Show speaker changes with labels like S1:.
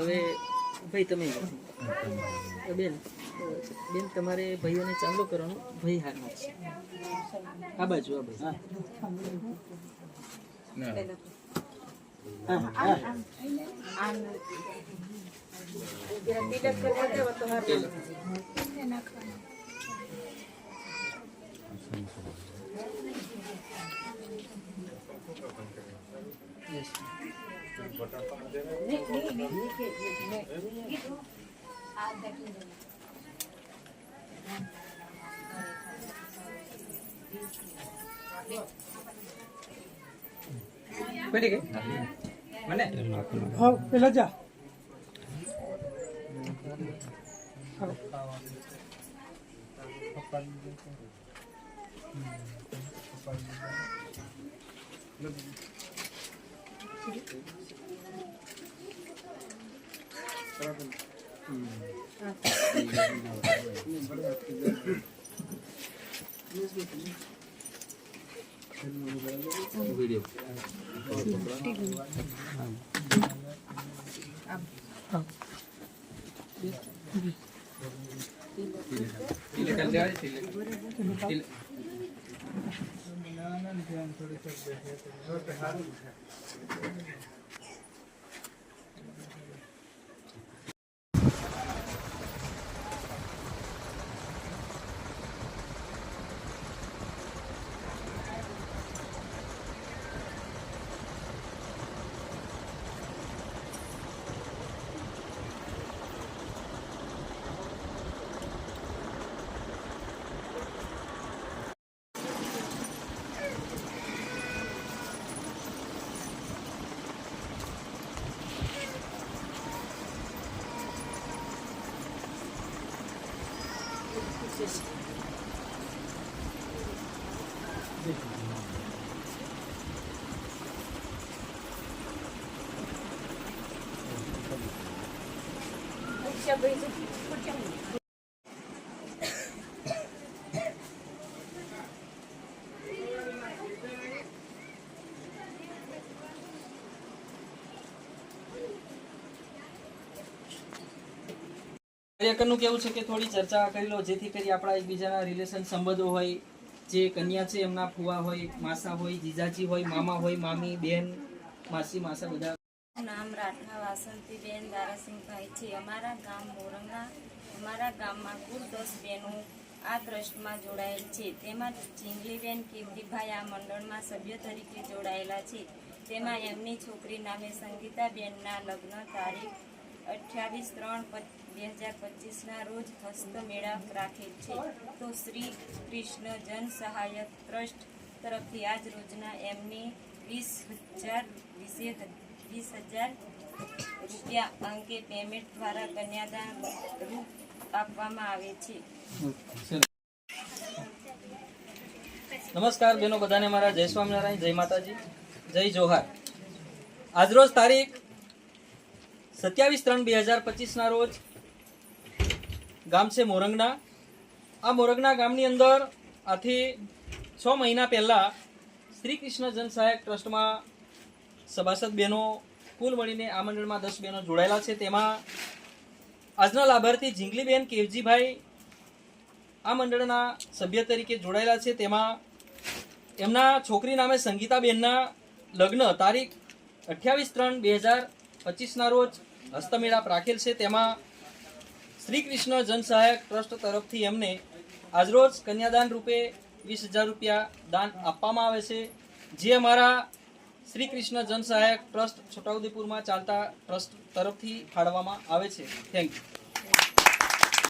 S1: હવે ભાઈ તમે બેન બેન તમારે ભાઈઓને ચાંદલો કરવાનો ભાઈ હાર નાખશે આ બાજુ
S2: પેલા જા
S1: वीडियो કાર્યકરનું કેવું છે કે થોડી ચર્ચા કરી લો જેથી કરી આપણા એકબીજાના રિલેશન સંબંધો હોય જે કન્યા છે એમના ફુવા હોય માસા હોય જીજાજી હોય મામા હોય મામી બેન માસી માસા બધા
S3: નામ રાઠવા વાસંતીબેન દારાસિંહભાઈ છે। અમારા ગામ મોરંગા અમારા ગામમાં કુલ 10 બહેનો આ ટ્રસ્ટમાં જોડાયેલ છે। તેમાં જીંગલીબેન કીર્તિભાઈ આ મંડળમાં સભ્ય તરીકે જોડાયેલા છે। તેમાં એમની છોકરી નામે સંગીતાબેનના લગ્ન તારીખ 28/3/2025ના રોજ હસ્તમેળાપ રાખેલ છે। તો શ્રી કૃષ્ણ જન સહાયક ટ્રસ્ટ તરફથી આજ રોજના એમની 20,000 રૂપિયા અંકે પેમેન્ટ દ્વારા કન્યાદાન રૂપ આપવામાં આવે છે।
S1: નમસ્કાર બેનો બધાને મારા જય સ્વામિનારાયણ જય માતાજી જય જોહાર। આજરોજ તારીખ 27/3/2025ના રોજ ગામ છે મોરંગના। આ મોરંગના ગામની અંદર આથી 6 મહિના પહેલા શ્રી કૃષ્ણ જન સહાયક ટ્રસ્ટમાં સભાસદ બહેનો કુલ મળીને આ મંડળમાં 10 બહેનો જોડાયેલા છે। તેમાં આજના લાભાર્થી જીંગલીબેન કેવજીભાઈ આ મંડળના સભ્ય તરીકે જોડાયેલા છે। તેમાં એમના છોકરી નામે સંગીતાબેનના લગ્ન તારીખ 28/3/2025ના રોજ હસ્તમેળાપ રાખેલ છે। તેમાં શ્રી કૃષ્ણ જન સહાયક ટ્રસ્ટ તરફથી એમને આજરોજ કન્યાદાન રૂપે 20,000 રૂપિયા દાન આપવામાં આવે છે, જે અમારા શ્રી કૃષ્ણ જન સહાયક ટ્રસ્ટ છોટાઉદેપુરમાં ચાલતા ટ્રસ્ટ તરફથી ફાળવવામાં આવે છે। Thank you.